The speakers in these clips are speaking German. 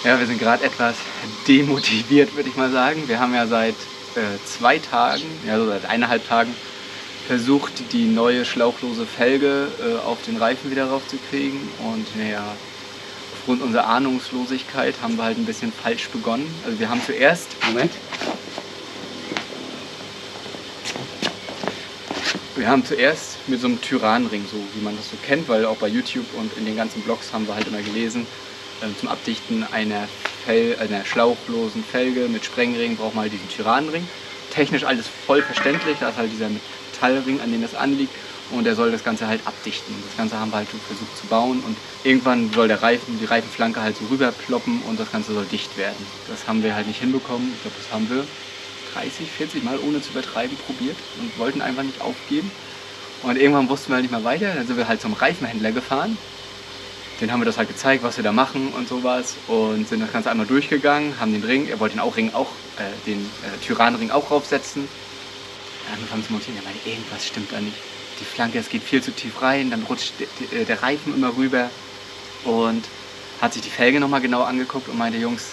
Ja, wir sind gerade etwas demotiviert, würde ich mal sagen. Wir haben ja seit 2 Tagen, ja so seit 1,5 Tagen, versucht, die neue schlauchlose Felge auf den Reifen wieder raufzukriegen. Und naja, aufgrund unserer Ahnungslosigkeit haben wir halt ein bisschen falsch begonnen. Also wir haben zuerst, mit so einem Tyranring, so wie man das so kennt, weil auch bei YouTube und in den ganzen Blogs haben wir halt immer gelesen, zum Abdichten einer schlauchlosen Felge mit Sprengring braucht man halt diesen Tyranring. Technisch alles voll verständlich, da ist halt dieser Metallring, an dem das anliegt, und der soll das Ganze halt abdichten. Das Ganze haben wir halt versucht zu bauen, und irgendwann soll die Reifenflanke halt so rüberploppen und das Ganze soll dicht werden. Das haben wir halt nicht hinbekommen. Ich glaube, das haben wir 30, 40 Mal ohne zu übertreiben probiert und wollten einfach nicht aufgeben. Und irgendwann wussten wir halt nicht mehr weiter, dann sind wir halt zum Reifenhändler gefahren. Den haben wir das halt gezeigt, was wir da machen und sowas, und sind das Ganze einmal durchgegangen, haben den Ring, er wollte den Tyranring auch raufsetzen. Dann angefangen zu montieren, er meinte, irgendwas stimmt da nicht. Die Flanke, es geht viel zu tief rein, dann rutscht der Reifen immer rüber, und hat sich die Felge nochmal genau angeguckt und meinte, Jungs,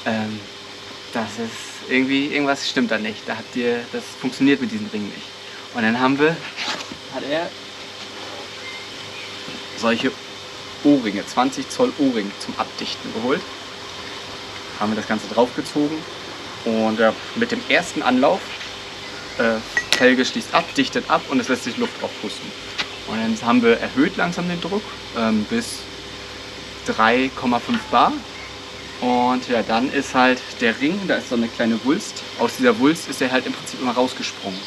das ist irgendwas stimmt da nicht, das funktioniert mit diesem Ring nicht. Und dann hat er solche O-Ringe, 20 Zoll O-Ring zum Abdichten geholt. Haben wir das Ganze draufgezogen, und mit dem ersten Anlauf, Felge schließt ab, dichtet ab und es lässt sich Luft drauf pusten. Und dann haben wir erhöht langsam den Druck bis 3,5 Bar. Und ja, dann ist halt der Ring, da ist so eine kleine Wulst. Aus dieser Wulst ist er halt im Prinzip immer rausgesprungen.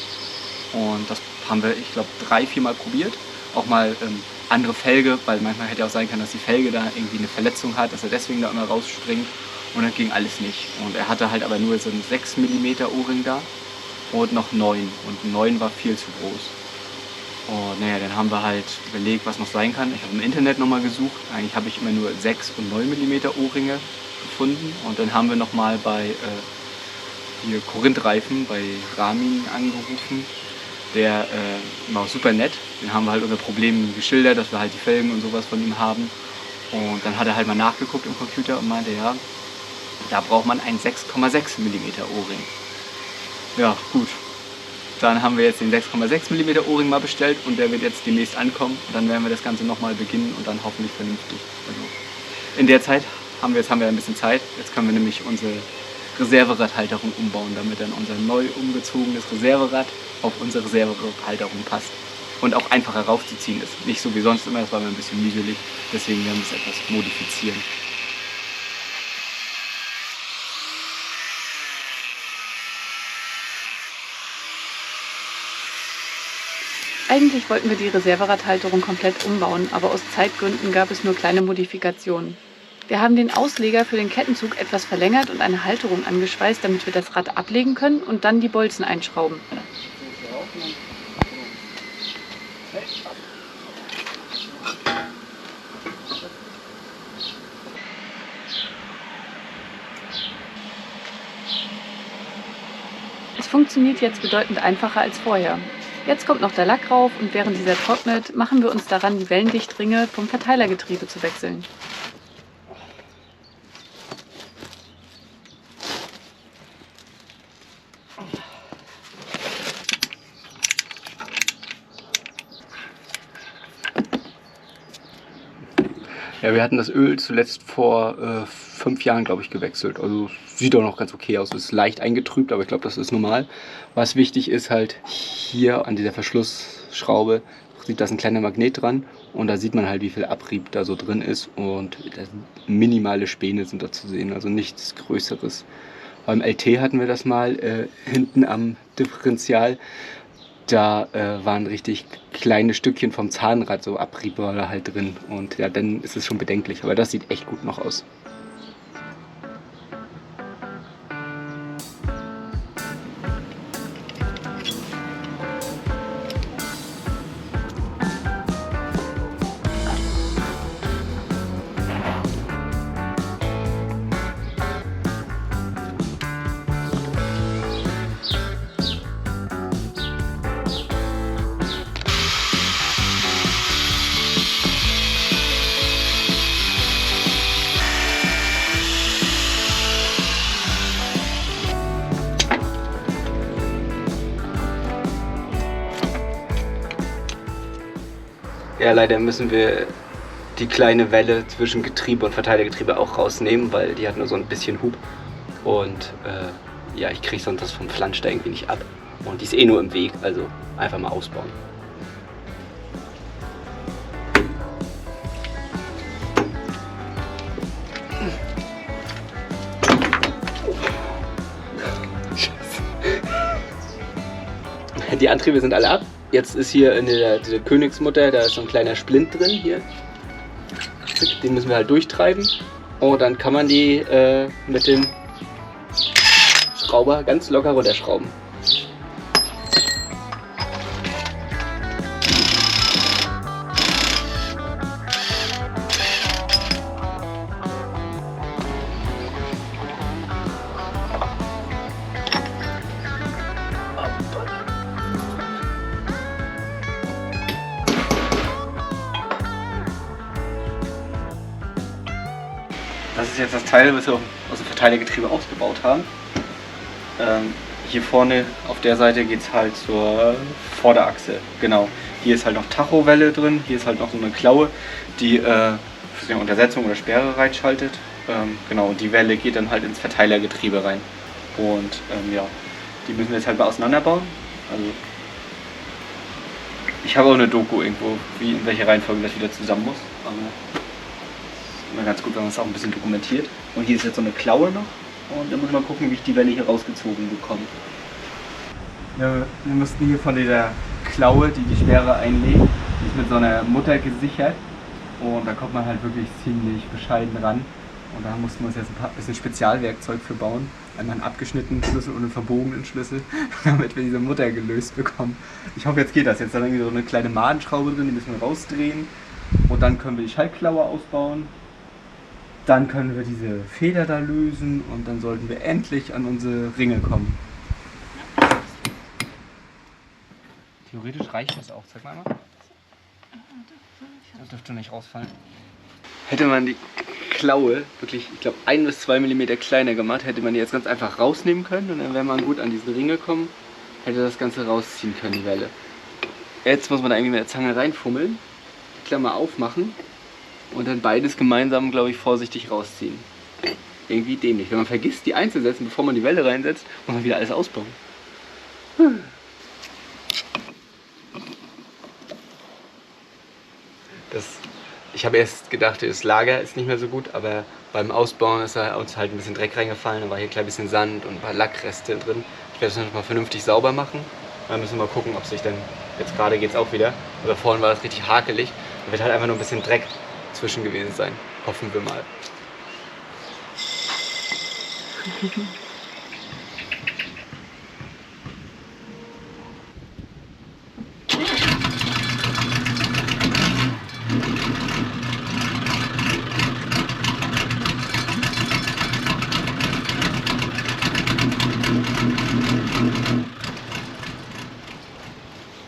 Und das haben wir, ich glaube, 3, 4 Mal probiert. Auch mal andere Felge, weil manchmal hätte auch sein können, dass die Felge da irgendwie eine Verletzung hat, dass er deswegen da immer rausspringt. Und dann ging alles nicht. Und er hatte halt aber nur so einen 6 mm O-Ring da und noch 9. Und 9 war viel zu groß. Und naja, dann haben wir halt überlegt, was noch sein kann. Ich habe im Internet nochmal gesucht. Eigentlich habe ich immer nur 6 und 9 mm O-Ringe gefunden. Und dann haben wir nochmal bei Korinth-Reifen, bei Ramin angerufen. Der war super nett. Den haben wir halt unser Problem geschildert, dass wir halt die Felgen und sowas von ihm haben. Und dann hat er halt mal nachgeguckt im Computer und meinte, ja, da braucht man einen 6,6 mm O-Ring. Ja, gut. Dann haben wir jetzt den 6,6 mm O-Ring mal bestellt, und der wird jetzt demnächst ankommen. Und dann werden wir das Ganze nochmal beginnen und dann hoffentlich vernünftig. Also in der Zeit haben wir ein bisschen Zeit. Jetzt können wir nämlich unsere Reserveradhalterung umbauen, damit dann unser neu umgezogenes Reserverad auf unsere Reserveradhalterung passt und auch einfacher raufzuziehen ist. Nicht so wie sonst immer, das war mir ein bisschen mühselig, deswegen werden wir es etwas modifizieren. Eigentlich wollten wir die Reserveradhalterung komplett umbauen, aber aus Zeitgründen gab es nur kleine Modifikationen. Wir haben den Ausleger für den Kettenzug etwas verlängert und eine Halterung angeschweißt, damit wir das Rad ablegen können und dann die Bolzen einschrauben. Es funktioniert jetzt bedeutend einfacher als vorher. Jetzt kommt noch der Lack rauf, und während dieser trocknet, machen wir uns daran, die Wellendichtringe vom Verteilergetriebe zu wechseln. Ja, wir hatten das Öl zuletzt vor 5 Jahren, glaube ich, gewechselt. Also sieht auch noch ganz okay aus. Es ist leicht eingetrübt, aber ich glaube, das ist normal. Was wichtig ist, halt hier an dieser Verschlussschraube sieht das ein kleiner Magnet dran, und da sieht man halt, wie viel Abrieb da so drin ist, und minimale Späne sind da zu sehen, also nichts Größeres. Beim LT hatten wir das mal hinten am Differential. Da waren richtig kleine Stückchen vom Zahnrad, so Abrieb war da halt drin, und ja, dann ist es schon bedenklich, aber das sieht echt gut noch aus. Ja, leider müssen wir die kleine Welle zwischen Getriebe und Verteilergetriebe auch rausnehmen, weil die hat nur so ein bisschen Hub. Und ja, ich kriege sonst das vom Flansch da irgendwie nicht ab. Und die ist eh nur im Weg, also einfach mal ausbauen. Die Antriebe sind alle ab. Jetzt ist hier in der Königsmutter, da ist so ein kleiner Splint drin hier. Den müssen wir halt durchtreiben. Und dann kann man die mit dem Schrauber ganz locker runterschrauben. Das ist jetzt das Teil, was wir aus dem Verteilergetriebe ausgebaut haben. Hier vorne auf der Seite geht es halt zur Vorderachse. Genau. Hier ist halt noch Tachowelle drin, hier ist halt noch so eine Klaue, die für die Untersetzung oder Sperre reinschaltet. Genau, und die Welle geht dann halt ins Verteilergetriebe rein. Und ja, die müssen wir jetzt halt mal auseinanderbauen. Also, ich habe auch eine Doku irgendwo, in welcher Reihenfolge das wieder zusammen muss. Aber immer ganz gut, wenn man es auch ein bisschen dokumentiert. Und hier ist jetzt so eine Klaue noch. Und dann muss ich mal gucken, wie ich die Welle hier rausgezogen bekomme. Ja, wir mussten hier von dieser Klaue, die die Sperre einlegt, die ist mit so einer Mutter gesichert. Und da kommt man halt wirklich ziemlich bescheiden ran. Und da mussten wir uns jetzt ein bisschen Spezialwerkzeug für bauen. Einmal einen abgeschnittenen Schlüssel und einen verbogenen Schlüssel, damit wir diese Mutter gelöst bekommen. Ich hoffe, jetzt geht das. Jetzt ist da irgendwie so eine kleine Madenschraube drin, die müssen wir rausdrehen. Und dann können wir die Schaltklaue ausbauen. Dann können wir diese Feder da lösen und dann sollten wir endlich an unsere Ringe kommen. Theoretisch reicht das auch. Zeig mal einmal. Das dürfte nicht rausfallen. Hätte man die Klaue wirklich, ich glaube, 1 bis 2 mm kleiner gemacht, hätte man die jetzt ganz einfach rausnehmen können und dann wäre man gut an diesen Ring gekommen, hätte das Ganze rausziehen können, die Welle. Jetzt muss man da irgendwie mit der Zange reinfummeln, die Klammer aufmachen und dann beides gemeinsam, glaube ich, vorsichtig rausziehen. Irgendwie dämlich. Wenn man vergisst, die einzusetzen, bevor man die Welle reinsetzt, muss man wieder alles ausbauen. Ich habe erst gedacht, das Lager ist nicht mehr so gut, aber beim Ausbauen ist uns halt ein bisschen Dreck reingefallen. Da war hier ein klein bisschen Sand und ein paar Lackreste drin. Ich werde das noch mal vernünftig sauber machen. Dann müssen wir mal gucken, ob sich dann, jetzt gerade geht es auch wieder, aber vorhin war das richtig hakelig. Da wird halt einfach nur ein bisschen Dreck zwischen gewesen sein. Hoffen wir mal.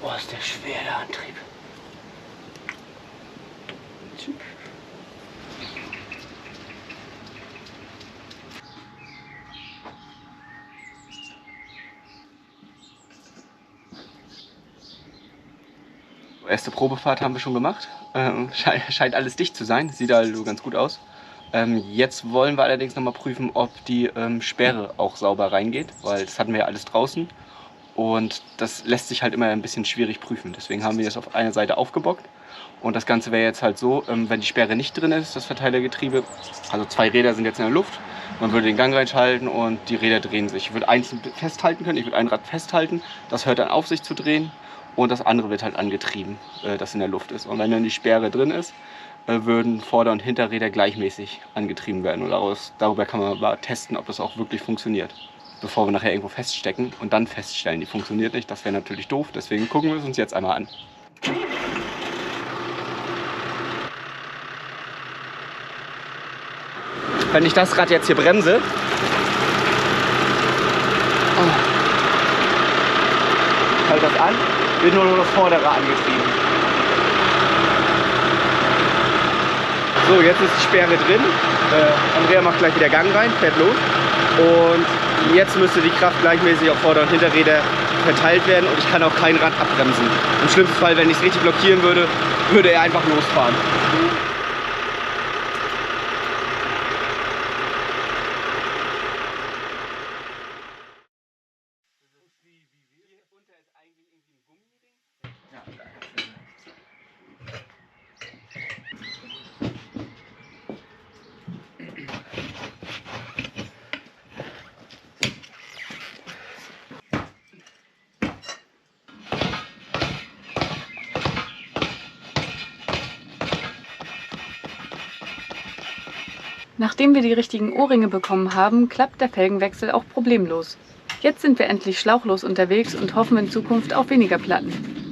Boah, ist der schwer, der Antrieb. Erste Probefahrt haben wir schon gemacht. Scheint alles dicht zu sein. Sieht also ganz gut aus. Jetzt wollen wir allerdings noch mal prüfen, ob die Sperre auch sauber reingeht, weil das hatten wir ja alles draußen. Und das lässt sich halt immer ein bisschen schwierig prüfen. Deswegen haben wir das auf einer Seite aufgebockt. Und das Ganze wäre jetzt halt so, wenn die Sperre nicht drin ist, das Verteilergetriebe, also 2 Räder sind jetzt in der Luft, man würde den Gang reinschalten und die Räder drehen sich. Ich würde einzeln festhalten können, ich würde ein Rad festhalten, das hört dann auf sich zu drehen und das andere wird halt angetrieben, das in der Luft ist. Und wenn dann die Sperre drin ist, würden Vorder- und Hinterräder gleichmäßig angetrieben werden. Und darüber kann man mal testen, ob das auch wirklich funktioniert. Bevor wir nachher irgendwo feststecken und dann feststellen, die funktioniert nicht. Das wäre natürlich doof, deswegen gucken wir es uns jetzt einmal an. Wenn ich das Rad jetzt hier bremse, halt das an, wird nur das Vordere angetrieben. So, jetzt ist die Sperre drin. Andrea macht gleich wieder Gang rein, fährt los. Und jetzt müsste die Kraft gleichmäßig auf Vorder- und Hinterräder verteilt werden und ich kann auch kein Rad abbremsen. Im schlimmsten Fall, wenn ich es richtig blockieren würde, würde er einfach losfahren. Nachdem wir die richtigen Ohrringe bekommen haben, klappt der Felgenwechsel auch problemlos. Jetzt sind wir endlich schlauchlos unterwegs und hoffen in Zukunft auf weniger Platten.